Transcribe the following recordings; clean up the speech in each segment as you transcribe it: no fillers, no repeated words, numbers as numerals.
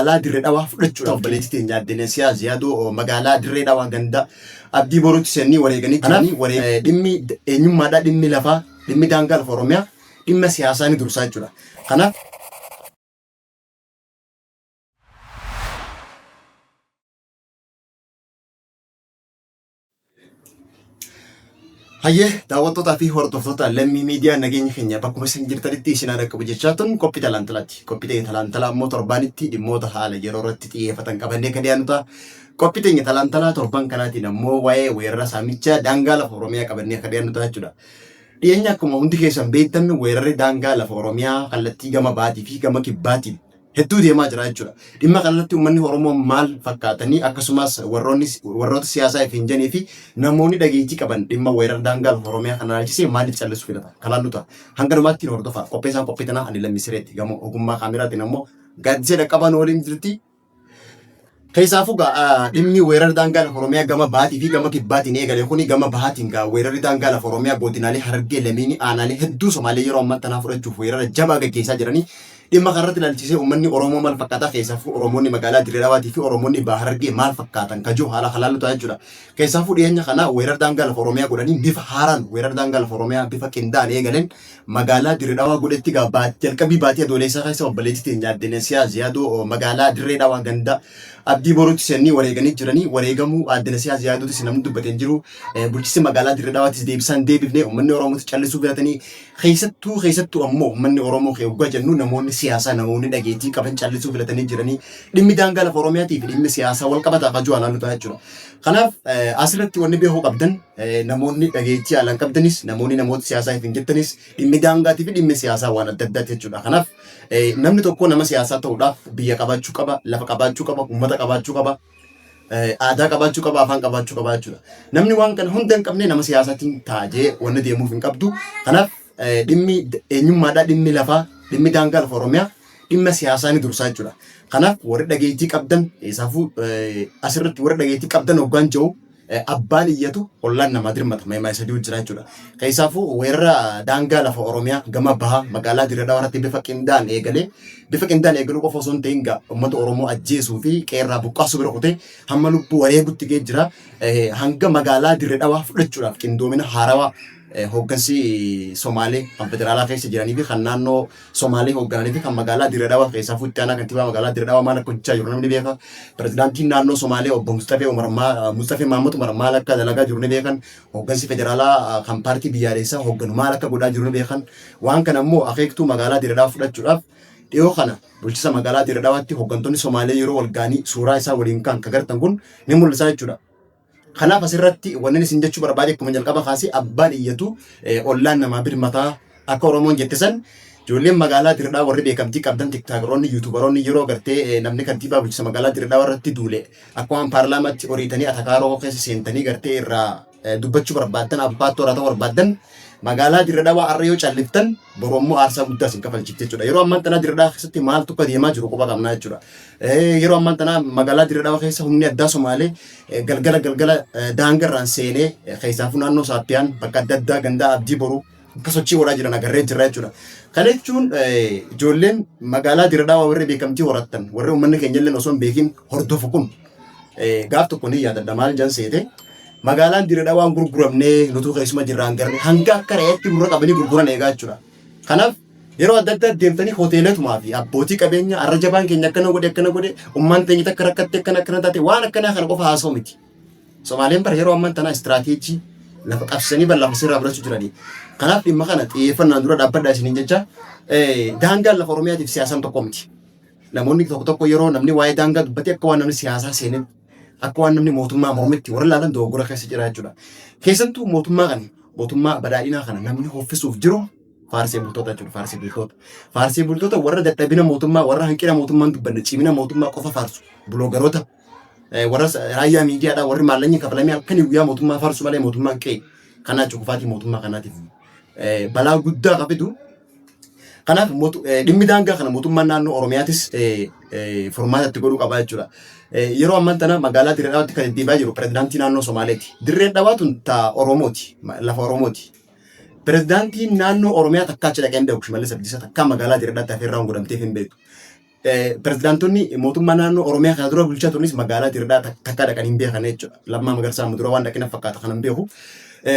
magaalaa Dirree Dhawaa fudhachuudhaaf obboleettii nyaaddeen siyaasa yaaduu magaalaa Dirree Dhawaa ganda abdii boruutti seenii wareeganii jiranii dhimmi eenyummaadhaa dhimmi lafaa dhimmi daangaa lafa Oromiyaa dhimma siyaasaa ni dursaa jechuudha. Kanaaf hayyee daawwattootaa fi hordoftoota lammii miidiyaa nageenya keenya bakkuma isin jirtanitti isin qabu jechaa tun qophii talaantalaati. Qophii talaantalaa immoo torbaanitti dhimmoota haala yeroo irratti xiyyeeffatan qabannee kan dhiyaannuta. Qophii teenya talaantalaa torban kanaatiin ammoo waa'ee weerara saamichaa daangaa lafa Oromiyaa qabannee kan dhiyaannuta jechuudha. Dhiyeenya akkuma hundi keessan beektan weerarri daangaa lafa Oromiyaa kallattii gama baatii fi gama kibbaatiin hedduu deemaa jira jechuudha. Dhimma kanatti uummanni Oromoo maal fakkaatanii akkasumas warroota siyaasaa fi hinjanii fi namoonni dhageettii qaban dhimma weerara daangaa lafa Oromiyaa kana ilaalchisee maaliif callisuu filatan? Kalaalluta hanga dhumaatti hordofaa. Qopheessaan qophii tanaa ani Lammii Sireetti gama ogummaa kaameraatiin ammoo gaaddisee dhaqqabaan waliin jirti. Keessaafuu dhimmi weerara daangaa lafa Oromiyaa gama baatii fi gama kibbaatiin eegale kuni gama bahaatiin weerarri daangaa lafa Oromiyaa godinaalee Harargee lameenii aanaalee hedduu Somaalee yeroo ammaa tanaa fudhachuuf weerara jabaa gaggeessaa jiranii. Dhimma kanarratti ilaalchisee uummanni Oromoo maal fakkaata? Keessaafuu Oromoonni magaalaa Dirree Dhawaatii fi Oromoonni Baha Harargee maal fakkaatan kajoo haala halaallutaa jechuudha. Keessaafuu dhiyeenya kana weerara daangaa lafa Oromiyaa godhanii bifa haaraan weerara daangaa lafa Oromiyaa bifa qindaa'aan eegaleen magaalaa Dirree Dhawaa godhetti jalqabii baatii adoolessaa keessa obboleettii nyaaddeen siyaasa yaaduu magaalaa Dirree Dhawaa ganda abdii boruutti seenii wareeganii jiranii wareegamuu addina siyaasa yaaduutis namni dubbateen jiru bulchisi magaalaa Dirree Dhawaattis deebisaan deebifnee uummanni Oromootti callisuu filatanii keessattuu ammoo uummanni Oromoo keewwaa jennu namoonni siyaasaa namoonni dhageettii qaban callisuu filatanii jiranii dhimmi daangaa lafa Oromiyaatii fi dhimmi siyaasaa wal qabataa kajuu halaallutaa jechuudha. Kanaaf asirratti wanni beekuu qabdan namoonni dhageettii haalaan qabdanis namoonni namoota siyaasaa hin jettanis dhimmi daangaatii fi dhimmi siyaasaa waan adda addaati jechuudha. Kanaaf namni tokko nama siyaasaa ta'uudhaaf biyya qabaachuu qaba, lafa qabaachuu qaba, uummata qabaachuu qaba, aadaa qabaachuu qaba, afaan qabaachuu qaba jechuudha. Namni waan kana hunda hin qabne nama siyaasaatiin taa'ee wanni deemuuf hin qabdu. Kanaaf dhimmi eenyummaadhaa dhimmi lafaa dhimmi daangaa lafa Oromiyaa dhimma siyaasaa ni dursaa jechuudha. Kanaaf warri dhageettii qabdan eessaafuu asirratti warri dhageettii qabdan hoggaan jiru abbaan iyyatu ollaan namaa dirmata meemaa isa jira jechuudha. Keessaafuu weerara daangaa lafa Oromiyaa gama bahaa magaalaa Dirree Dhawaa irratti bifa qindaa'aan eegaluu qofa osoo hin ta'in uummata Oromoo ajjeesuu fi qeerraa buqqaasuu bira kutee hamma lubbuu wareegutti ga'ee jira. Hanga magaalaa Dirree Dhawaa fudhachuudhaaf qindoomina haarawaa hooggansi Somaalee kan federaalaa keessa jiranii fi kan naannoo Somaalee hooggananii fi kan magaalaa Dirree Dhawaa keessaafuu itti aanaa kantiibaa magaalaa Dirree Dhawaa maal akka hojjechaa jiru namni beeka. Pirezidaantiin naannoo Somaalee obbo Mustafee Mahammad Umar maal akka dalagaa jiru ni beekan. Hooggansi federaalaa kan paartii biyyaalessaa hoogganu maal akka godhaa jiru ni beekan. Waan kana immoo akeektuu magaalaa Dirree Dhawaa fudhachuudhaaf dhiyoo kana bulchisa magaalaa Dirree Dhawaatti hooggantoonni Somaalee yeroo wal ga'anii suuraa isaa waliin kan agartan kun ni mul'isa jechuudha. Kanaaf asirratti wanni isin jechuu barbaade akkuma jalqaba kaasee abbaan iyyatu ollaan namaa birmataa akka Oromoon jettisan ijoolleen magaalaa Dirree Dhawaa warri beekamtii qabdan tiktaakeroonni yuutuubaroonni yeroo gartee namni kantiibaa bulchisa magaalaa Dirree Dhawaa irratti duule akkuma paarlaamaatti horiitanii atakaaroo keessa seentanii gartee irraa dubbachuu barbaaddan abbaatti horatoo barbaaddan magaalaa Dirree Dhawaa har'a yoo calliftan borommoo aarsaa guddaa isin kafalchifte jechuudha. Yeroo ammaan tanaa Dirree Dhawaa keessatti maaltu akka deemaa jiru quba qabnaa jechuudha. Yeroo ammaan tanaa magaalaa Dirree Dhawaa keessa humni addaa Somaalee galgala daangarraan seenee keessaafuu naannoo Saappiyaan bakka adda addaa gandaa abdii boruu akka sochii godhaa jiran agarree jirra jechuudha. Kana jechuun ijoolleen magaalaa Dirree Dhawaa warri beekamtii horattan warri uummanni keenya illee osoo hin beekin hordofu kun gaaf tokko ni yaadadha maal jan seete magaalaan Dirree Dhawaan gurguramnee nutuu keessuma jirraan garre hanga akka re'eetti gurra qabanii gurguran eegaa jechuudha. Kanaaf yeroo adda addaa deemtanii hoteelatumaa fi abbootii qabeenya har'a jabaan keenya akkana godhe ummaan teenya takka rakkatte akkana taate waan akkanaa kana qofa haasa'u miti. Somaaleen bara yeroo ammaan tanaa istiraateejii lafa qabsanii bal'aaf sirraa birachuu jiranii. Kanaaf dhimma kana xiyyeeffannaan dura dhaabbadhaa isiniin jecha daangaan lafa Oromiyaatiif siyaasaan tokko miti. Namoonni tokko yeroo namni waa'ee daangaa dubbatee akka waan namni siyaasaa seenee akka waan namni mootummaa mormitti warra ilaalan dogoggora keessa jira jechuudha. Keessattuu mootummaa badhaadhinaa kana namni hoffisuuf jiru faarsee bultoota jechuudha. Faarsee bultoota warra dadhabina mootummaa warra hanqina mootummaan dubbanne cimina mootummaa qofa faarsu buloogaroota warra raayyaa miidiyaadhaa warri maallaqni kafalamee halkanii guyyaa mootummaa faarsu malee mootummaan qe'e kanaa cufaatii mootummaa kanaatiif balaa guddaa qabitu. Kanaaf dhimmi daangaa kana mootummaan naannoo Oromiyaatis furmaata itti godhuu qaba jechuudha. Yeroo ammaan tana magaalaa Dirree Dhawaatti kan deemaa jiru pirezidaantii naannoo Somaaleeti. Dirree Dhawaatun ta Oromooti, lafa Oromooti. Pirezidaantiin naannoo Oromiyaa takkaa achi dhaqee hin beeku Shimallis Abdiisaa takkaa magaalaa Dirree Dhawaatti afeerraan godhamteef hin beeku. pirezidaantonni mootummaa naannoo Oromiyaa kana dura bulchaa turanis magaalaa Dirdaa takka dhaqanii hin beekan jechuudha. Lammaa Magarsaa dura waan dhaqina fakkaata kana hin beeku.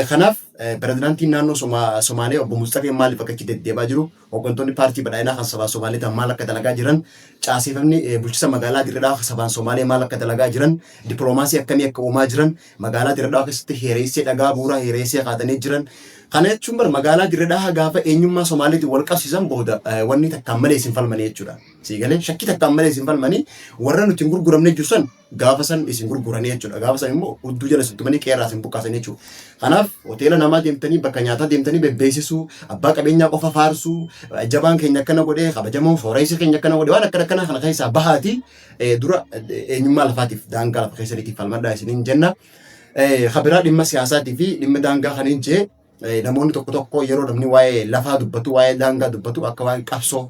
Kanaaf pirezidaantiin naannoo Somaalee obbo Mustafee maaliif akka itti deddeebaa jiru hooggantoonni paartii badhaadhinaa kan sabaa Somaalee ta'an maal akka dalagaa jiran caasifamni bulchiinsa magaalaa Dirdaa sabaan Somaalee maal akka dalagaa jiran dippiloomaasii akkamii akka uumaa jiran magaalaa Dirdaa keessatti heereessee dhagaa bu'uuraa heereessee kaatanii jiran. Kana jechuun bar magaalaa Dirdaa gaafa eenyummaa Somaaliitiin wal qabsiisan booda wanni takkaan malee isin falmanii jechuudha. Siigalee shakkii takkaan malee isin falmanii warra nuti hin gurguramne jirsan gaafa san isin gurguranii jechuudha. Gaafa san immoo hudduu jala suttumanii qeerraa isin buqqaasan jechuudha. Kanaaf hoteela namaa deemtanii bakka nyaataa deemtanii bebbeessisuu abbaa qabeenyaa qofa faarsuu jabaan keenya akkana godhee kabajamoo sooressi keenya akkana godhee waan akkana kana keessaa bahaati dura eenyummaa lafaatiif daangaa lafa keessaniitiif falmadhaa isiniin jenna. Kabiraa dhimma siyaasaatii fi dhimma daangaa kaniin jee namoonni tokko tokko yeroo namni waa'ee lafaa dubbatu waa'ee daangaa dubbatu akka waan qabsoo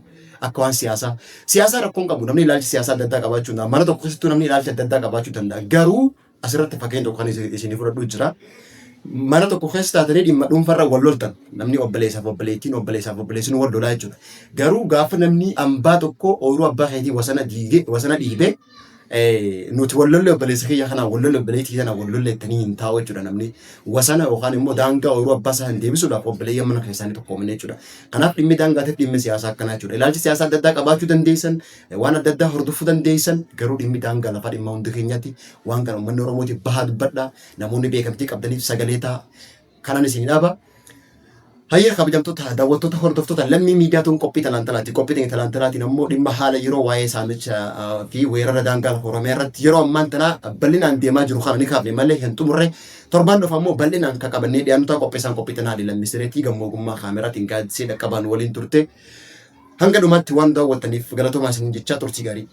akka waan siyaasaa rakkoon qabu namni ilaalcha siyaasaa adda addaa qabaachuu danda'a mana tokko keessattuu namni ilaalcha adda addaa qabaachuu danda'a garuu asirratti fakkeenya tokko kan isinii fudhadhu jira mana tokko keessa taatanii dhimma dhuunfarra wal loltan namni obboleessaaf obboleessin wal lolaa jechuudha garuu gaafa namni ambaa tokko ooyiruu abbaa keetii wasana dhiibee nuti wallolle obboleessa kiyya kana wallolle obboleettii kana wallolle ittanii hin taa'u jechuudha namni wasana yookaan immoo daangaa ooyiruu abbaa isaa hin deebisuudhaaf obboleeyyan mana keessaanii tokkoomne jechuudha. Kanaaf dhimmi daangaatiif dhimmi siyaasaa akkanaa jechuudha. Ilaalchi siyaasaa adda addaa qabaachuu dandeessan waan adda addaa hordofuu dandeessan garuu dhimmi daangaa lafaa dhimma hundi keenyatti waan kana uummanni Oromootiif bahaa dubbadhaa namoonni beekamtii qabdaniif sagalee ta'a kanan isin dhaaba. Hayya kabajamtoota daawwattoota hordoftoota lammii miidiyaa tun qophii talaantalaati. Qophii talaantalaatiin ammoo dhimma haala yeroo waa'ee saamicha fi weerara daangaa Oromiyaa irratti yeroo ammaan tana bal'inaan deemaa jiru kana ni kaafne malee hin xumurre torbaan dhufu ammoo bal'inaan akka qabannee dhiyaannu qopheessaan qophii tanaa lammiisereetii gammoogummaa kaameraatiin gaaddisee dhaqqabaan waliin turte hanga dhumaatti waan daawwattaniif galatoomaa isin jechaa turtii gaarii.